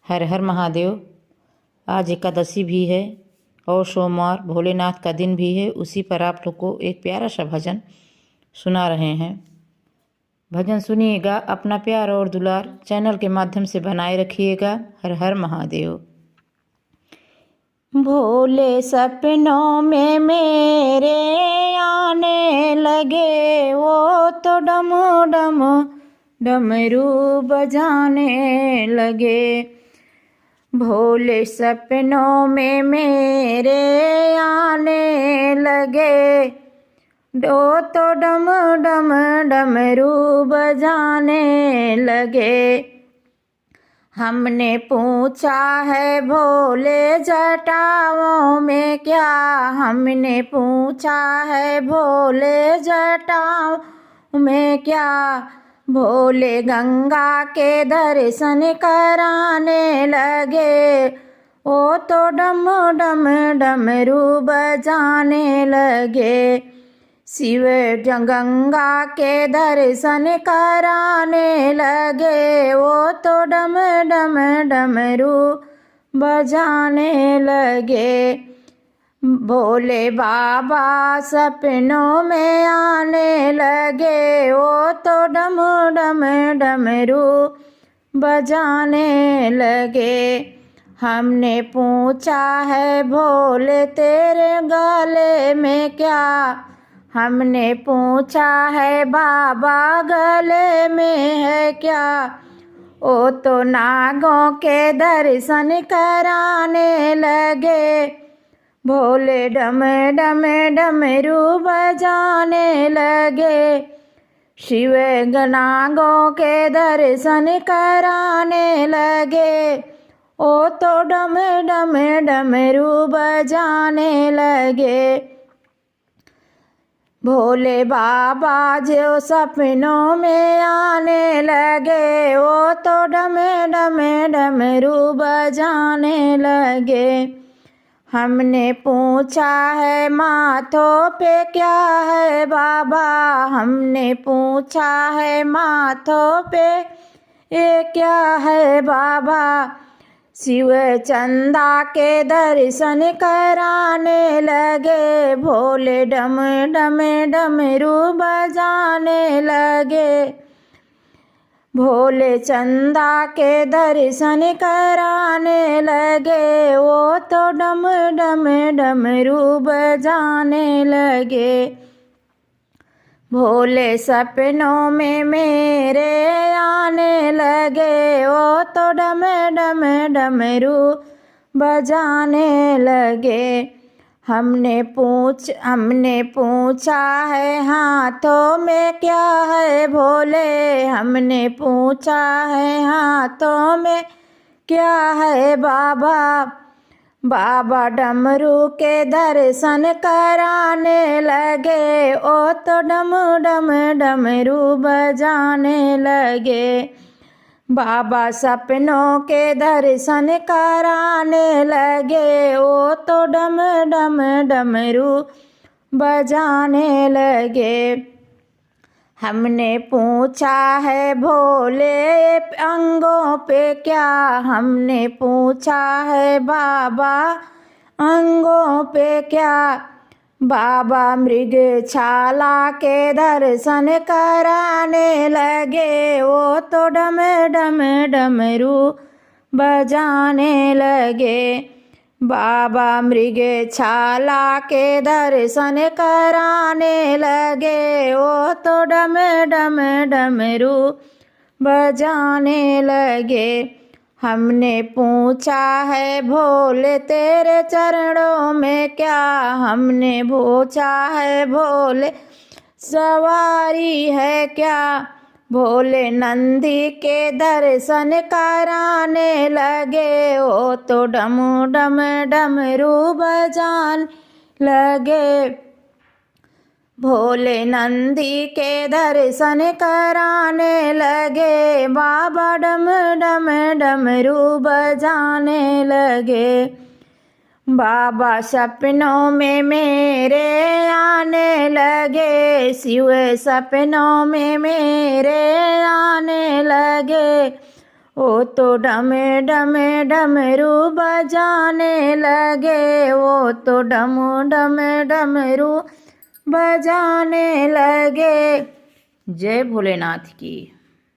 हर हर महादेव। आज एकादशी भी है और सोमवार भोलेनाथ का दिन भी है। उसी पर आप लोग को एक प्यारा सा भजन सुना रहे हैं। भजन सुनिएगा, अपना प्यार और दुलार चैनल के माध्यम से बनाए रखिएगा। हर हर महादेव। भोले सपनों में मेरे आने लगे, वो तो डम डम डमरू बजाने लगे। भोले सपनों में मेरे आने लगे, दो तो डम डम डमरू बजाने लगे। हमने पूछा है भोले जटाओं में क्या, हमने पूछा है भोले जटाओं में क्या। भोले गंगा के दर्शन कराने लगे, ओ तो डम डम डमरू बजाने लगे। शिव गंगा के दर्शन कराने लगे, वो तो डम डम डमरू बजाने लगे। भोले बाबा सपनों में आने लगे, वो तो डम डम डमरू बजाने लगे। हमने पूछा है भोले तेरे गले में क्या, हमने पूछा है बाबा गले में है क्या। ओ तो नागों के दर्शन कराने लगे, भोले डम डम डमरू बजाने लगे। शिव नागों के दर्शन कराने लगे, ओ तो डम डम डमरू बजाने लगे। भोले बाबा जो सपनों में आने लगे, वो तो डम डम डमरू बजाने लगे। हमने पूछा है माथों पे क्या है बाबा, हमने पूछा है माथों पे ये क्या है बाबा। शिव चंदा के दर्शन कराने लगे, भोले डम डम डमरू बजाने लगे। भोले चंदा के दर्शन कराने लगे, वो तो डम डम डमरू बजाने लगे। भोले सपनों में मेरे आने लगे, वो तो डम डम डमरू बजाने लगे। हमने पूछा है हाथों में क्या है भोले, हमने पूछा है हाथों में क्या है बाबा। बाबा डमरू के दर्शन कराने लगे, ओ तो डम डम डमरू बजाने लगे। बाबा सपनों के दर्शन कराने लगे, ओ तो डम डम डमरू बजाने लगे। हमने पूछा है भोले अंगों पे क्या, हमने पूछा है बाबा अंगों पे क्या। बाबा मृग छाला के दर्शन कराने लगे, वो तो डम डम डमरू बजाने लगे। बाबा मृग छाला के दर्शन कराने लगे, वो तो डम डम डमरू बजाने लगे। हमने पूछा है भोले तेरे चरणों में क्या, हमने पूछा है भोले सवारी है क्या। भोले नंदी के दर्शन कराने लगे, ओ तो डम डम डमरू बजाने लगे। भोले नंदी के दर्शन कराने लगे, बाबा डम डम डमरू बजाने लगे। बाबा सपनों में मेरे आने लगे, शिव सपनों में मेरे आने लगे, वो तो डमे डमे डमरू बजाने लगे, वो तो डम डमे डमरू बजाने लगे। जय भोलेनाथ की।